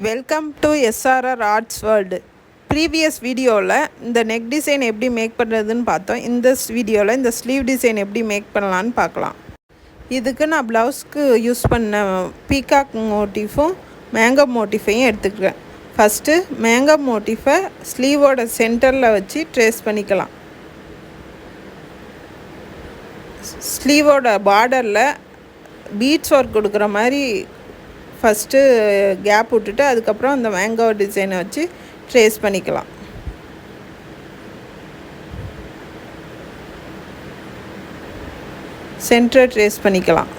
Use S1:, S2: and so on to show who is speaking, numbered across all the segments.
S1: Welcome to SRR arts world. Previous வீடியோவில் இந்த neck design எப்படி மேக் பண்ணுறதுன்னு பார்த்தோம். இந்த வீடியோவில் இந்த ஸ்லீவ் டிசைன் எப்படி மேக் பண்ணலான்னு பார்க்கலாம். இதுக்கு நான் ப்ளவுஸ்க்கு யூஸ் பண்ண பீகாக் மோட்டிஃபும் மேங்கோ மோட்டிஃபையும் எடுத்துக்கிறேன். ஃபஸ்ட்டு மேங்கோ மோட்டிஃபை ஸ்லீவோட சென்டரில் வச்சு ட்ரேஸ் பண்ணிக்கலாம். ஸ்லீவோட பார்டரில் பீட்ஸ் ஒர்க் கொடுக்குற மாதிரி ஃபஸ்ட்டு கேப் விட்டுட்டு அதுக்கப்புறம் அந்த மேங்கோ டிசைனை வச்சு ட்ரேஸ் பண்ணிக்கலாம். சென்டரை ட்ரேஸ் பண்ணிக்கலாம்.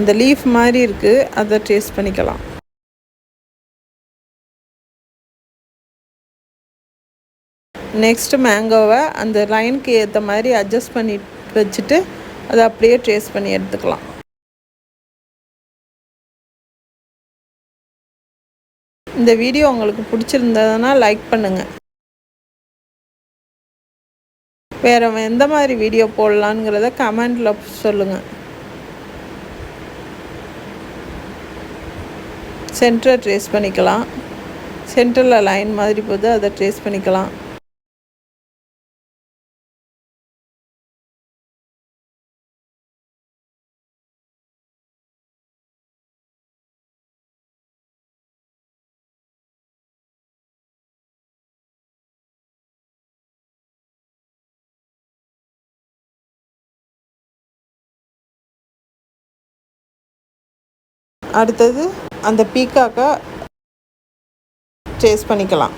S1: அந்த லீஃப் மாதிரி இருக்குது, அதை ட்ரேஸ் பண்ணிக்கலாம். நெக்ஸ்ட்டு மேங்கோவை அந்த லைனுக்கு ஏற்ற மாதிரி அட்ஜஸ்ட் பண்ணி வச்சுட்டு அதை அப்படியே ட்ரேஸ் பண்ணி எடுத்துக்கலாம். இந்த வீடியோ உங்களுக்கு பிடிச்சிருந்ததுன்னா லைக் பண்ணுங்கள். வேறு எந்த மாதிரி வீடியோ போடலான்ங்கிறத கமெண்டில் சொல்லுங்கள். சென்டரை ட்ரேஸ் பண்ணிக்கலாம். சென்டரில் லைன் மாதிரி போது அதை ட்ரேஸ் பண்ணிக்கலாம். அடுத்தது அந்த பீக்காக்கை ட்ரேஸ் பண்ணிக்கலாம்.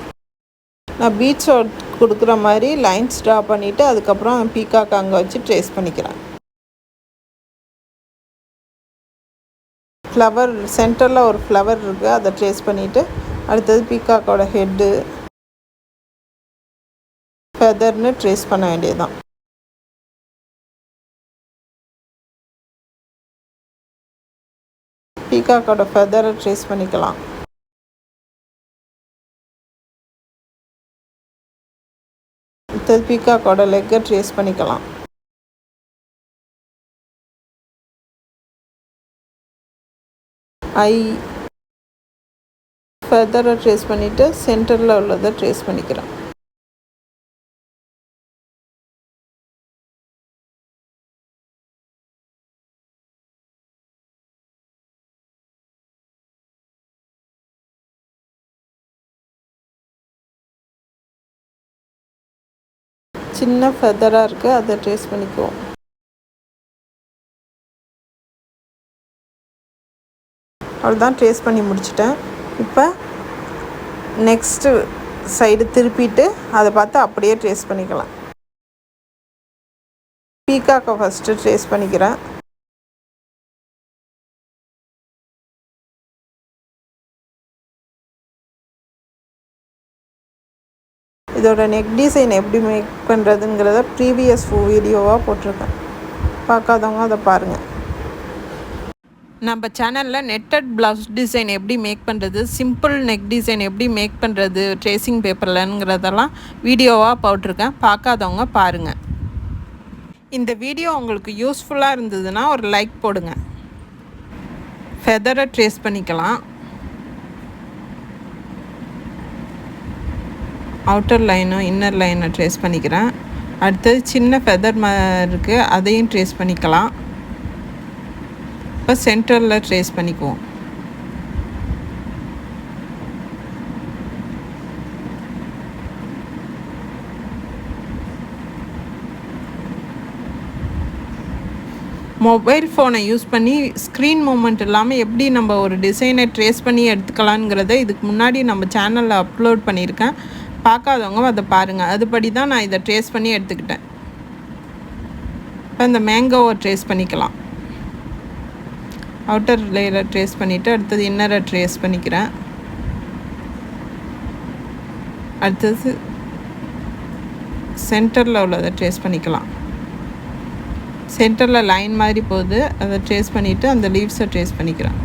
S1: நான் பீட்ஸ் ஒர்க் கொடுக்குற மாதிரி லைன்ஸ் ட்ரா பண்ணிவிட்டு அதுக்கப்புறம் பீக்காக்கை அங்கே வச்சு ட்ரேஸ் பண்ணிக்கிறேன். ஃப்ளவர் சென்டரில் ஒரு ஃப்ளவர் இருக்குது, அதை ட்ரேஸ் பண்ணிவிட்டு அடுத்தது பீக்காக்கோட ஹெட்டு ஃபெதர்னு ட்ரேஸ் பண்ண வேண்டியதுதான். பீகாக்கோட ஃபெதரை ட்ரேஸ் பண்ணிக்கலாம். அடுத்தது பீகாக்கோட லெக்கை ட்ரேஸ் பண்ணிக்கலாம். ஐ ஃபெதரை ட்ரேஸ் பண்ணிவிட்டு சென்டரில் உள்ளதை ட்ரேஸ் பண்ணிக்கிறேன். சின்ன ஃபெதராக இருக்குது, அதை ட்ரேஸ் பண்ணிக்குவோம். அவ்வளோதான், ட்ரேஸ் பண்ணி முடிச்சிட்டேன். இப்போ நெக்ஸ்ட்டு சைடு திருப்பிட்டு அதை பார்த்து அப்படியே ட்ரேஸ் பண்ணிக்கலாம். பீகாக்கை ஃபஸ்ட்டு ட்ரேஸ் பண்ணிக்கிறேன். இதோட நெக் டிசைன் எப்படி மேக் பண்ணுறதுங்கிறத ப்ரீவியஸ் வீடியோவாக போட்டிருக்கேன். பார்க்காதவங்க அதை பாருங்கள். நம்ம சேனலில் நெட்டட் ப்ளவுஸ் டிசைன் எப்படி மேக் பண்ணுறது, சிம்பிள் நெக் டிசைன் எப்படி மேக் பண்ணுறது ட்ரேசிங் பேப்பர்லங்கிறதெல்லாம் வீடியோவாக போட்டிருக்கேன். பார்க்காதவங்க பாருங்கள். இந்த வீடியோ உங்களுக்கு யூஸ்ஃபுல்லாக இருந்ததுன்னா ஒரு லைக் போடுங்க. ஃபெதரை ட்ரேஸ் பண்ணிக்கலாம். அவுட்டர் லைனும் இன்னர் லைனை ட்ரேஸ் பண்ணிக்கிறேன். அடுத்தது சின்ன ஃபெதர் இருக்குது, அதையும் ட்ரேஸ் பண்ணிக்கலாம். இப்போ சென்டரில் ட்ரேஸ் பண்ணிக்குவோம். மொபைல் ஃபோனை யூஸ் பண்ணி ஸ்க்ரீன் மூமெண்ட் இல்லாமல் எப்படி நம்ம ஒரு டிசைனை ட்ரேஸ் பண்ணி எடுத்துக்கலாங்கிறத இதுக்கு முன்னாடி நம்ம சேனலில் அப்லோட் பண்ணியிருக்கேன். பார்க்காதவங்க அதை பாருங்கள். அதுபடி தான் நான் இதை ட்ரேஸ் பண்ணி எடுத்துக்கிட்டேன். இப்போ இந்த மேங்கோவை ட்ரேஸ் பண்ணிக்கலாம். அவுட்டர் லேயரை ட்ரேஸ் பண்ணிவிட்டு அடுத்தது இன்னரை ட்ரேஸ் பண்ணிக்கிறேன். அடுத்தது சென்டரில் உள்ளதை ட்ரேஸ் பண்ணிக்கலாம். சென்டரில் லைன் மாதிரி போகுது, அதை ட்ரேஸ் பண்ணிவிட்டு அந்த லீவ்ஸை ட்ரேஸ் பண்ணிக்கிறேன்.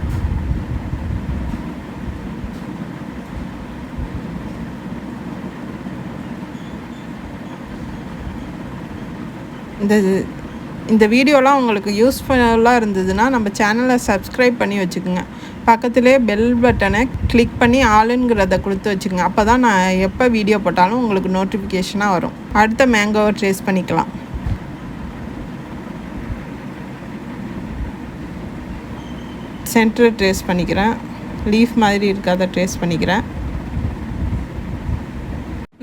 S1: இந்த வீடியோலாம் உங்களுக்கு யூஸ்ஃபுல்லாக இருந்ததுன்னா நம்ம சேனலை சப்ஸ்கிரைப் பண்ணி வச்சுக்கோங்க. பக்கத்துலேயே பெல் பட்டனை கிளிக் பண்ணி ஆளுங்கிறத கொடுத்து வச்சுக்கோங்க. அப்போ தான் நான் எப்போ வீடியோ போட்டாலும் உங்களுக்கு நோட்டிஃபிகேஷனாக வரும். அடுத்த மேங்கோவை ட்ரேஸ் பண்ணிக்கலாம். சென்டரை ட்ரேஸ் பண்ணிக்கிறேன். லீஃப் மாதிரி இருக்காத ட்ரேஸ் பண்ணிக்கிறேன்.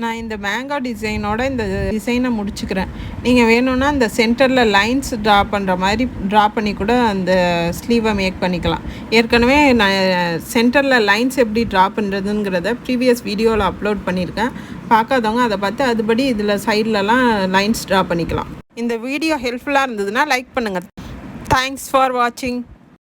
S1: நான் இந்த மேங்கோ டிசைனோட இந்த டிசைனை முடிச்சுக்கிறேன். நீங்கள் வேணும்னா இந்த சென்டரில் லைன்ஸ் ட்ரா பண்ணுற மாதிரி ட்ரா பண்ணி கூட அந்த ஸ்லீவை மேக் பண்ணிக்கலாம். ஏற்கனவே நான் சென்டரில் லைன்ஸ் எப்படி ட்ரா பண்ணுறதுங்கிறத ப்ரீவியஸ் வீடியோவில் அப்லோட் பண்ணியிருக்கேன். பார்க்காதவங்க அதை பார்த்து அதுபடி இதில் சைட்லலாம் லைன்ஸ் ட்ரா பண்ணிக்கலாம். இந்த வீடியோ ஹெல்ப்ஃபுல்லாக இருந்ததுன்னா லைக் பண்ணுங்கள். தேங்க்ஸ் ஃபார் வாட்சிங்.